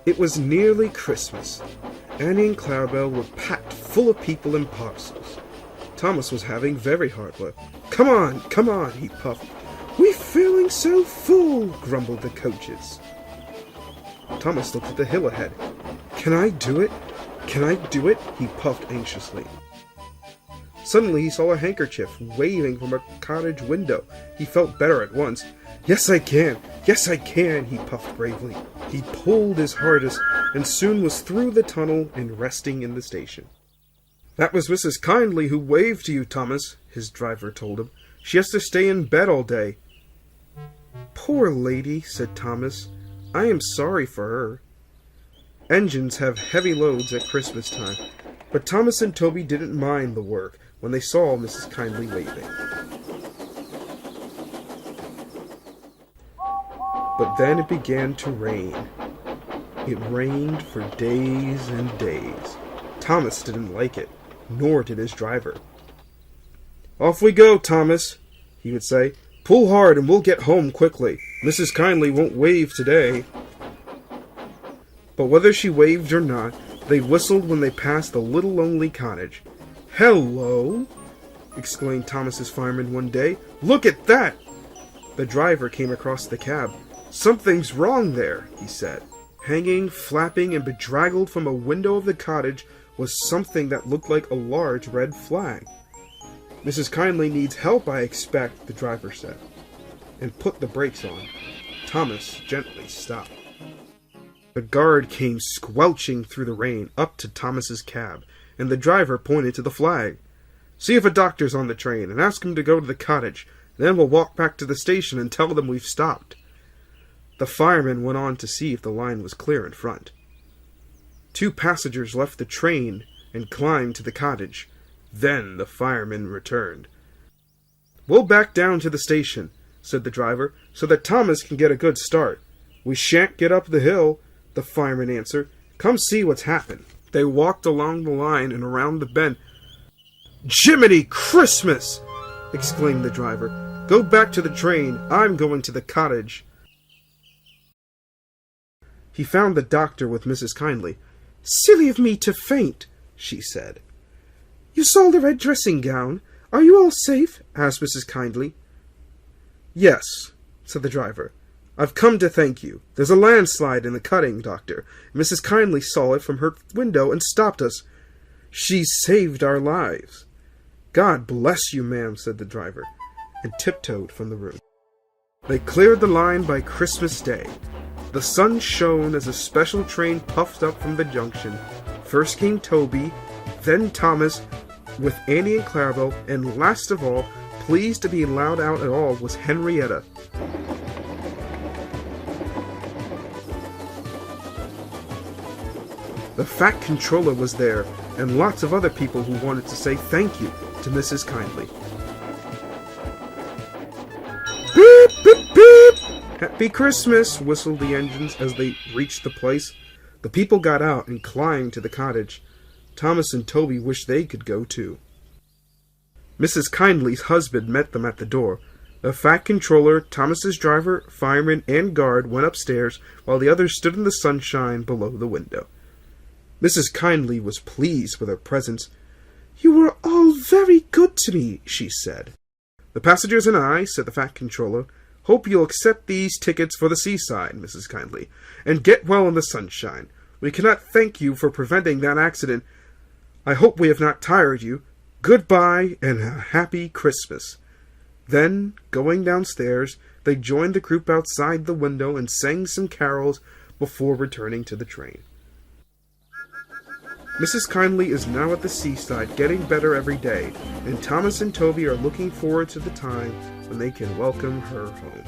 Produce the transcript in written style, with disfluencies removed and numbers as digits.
It was nearly Christmas. Annie and Clarabelle were packed full of people and parcels. Thomas was having very hard work. Come on, he puffed. "We're feeling so full," grumbled the coaches. Thomas looked at the hill ahead. Can I do it? He puffed anxiously. Suddenly he saw a handkerchief waving from a cottage window. He felt better at once. Yes, I can, he puffed bravely. He pulled his hardest and soon was through the tunnel and resting in the station. "That was Mrs. Kyndley who waved to you, Thomas," his driver told him. "She has to stay in bed all day." "Poor lady," said Thomas. "I am sorry for her." Engines have heavy loads at Christmas time, but Thomas and Toby didn't mind the work when they saw Mrs. Kyndley waving. But then it began to rain. It rained for days and days. Thomas didn't like it, nor did his driver. "Off we go, Thomas," he would say. "Pull hard and we'll get home quickly. Mrs. Kyndley won't wave today." But whether she waved or not, they whistled when they passed the little lonely cottage. "Hello!" exclaimed Thomas's fireman one day. "Look at that!" The driver came across the cab. "Something's wrong there," he said. Hanging, flapping, and bedraggled from a window of the cottage was something that looked like a large red flag. "Mrs. Kyndley needs help, I expect," the driver said, and put the brakes on. Thomas gently stopped. The guard came squelching through the rain up to Thomas's cab, and the driver pointed to the flag. "See if a doctor's on the train, and ask him to go to the cottage. Then we'll walk back to the station and tell them we've stopped." The fireman went on to see if the line was clear in front. 2 passengers left the train and climbed to the cottage. Then the fireman returned. "We'll back down to the station," said the driver, "so that Thomas can get a good start." "We shan't get up the hill," the fireman answered. "Come see what's happened." They walked along the line and around the bend. "Jiminy Christmas!" exclaimed the driver. "Go back to the train. I'm going to the cottage." He found the doctor with Mrs. Kyndley. "Silly of me to faint," she said. "You saw the red dressing gown. Are you all safe?" asked Mrs. Kyndley. "Yes," said the driver. "I've come to thank you. There's a landslide in the cutting, Doctor. Mrs. Kyndley saw it from her window and stopped us. She saved our lives." "God bless you, ma'am," said the driver, and tiptoed from the room. They cleared the line by Christmas Day. The sun shone as a special train puffed up from the junction. First came Toby, then Thomas, with Annie and Clarabelle, and last of all, pleased to be allowed out at all, was Henrietta. The fat controller was there, and lots of other people who wanted to say thank you to Mrs. Kyndley. "Beep, beep, beep! Happy Christmas!" whistled the engines as they reached the place. The people got out and climbed to the cottage. Thomas and Toby wished they could go too. Mrs. Kyndley's husband met them at the door. The fat controller, Thomas's driver, fireman, and guard went upstairs, while the others stood in the sunshine below the window. Mrs. Kyndley was pleased with her presents. "You were all very good to me," she said. "The passengers and I," said the fat controller, "hope you'll accept these tickets for the seaside, Mrs. Kyndley, and get well in the sunshine. We cannot thank you for preventing that accident. I hope we have not tired you. Goodbye, and a happy Christmas." Then, going downstairs, they joined the group outside the window and sang some carols before returning to the train. Mrs. Kyndley is now at the seaside, getting better every day, and Thomas and Toby are looking forward to the time when they can welcome her home.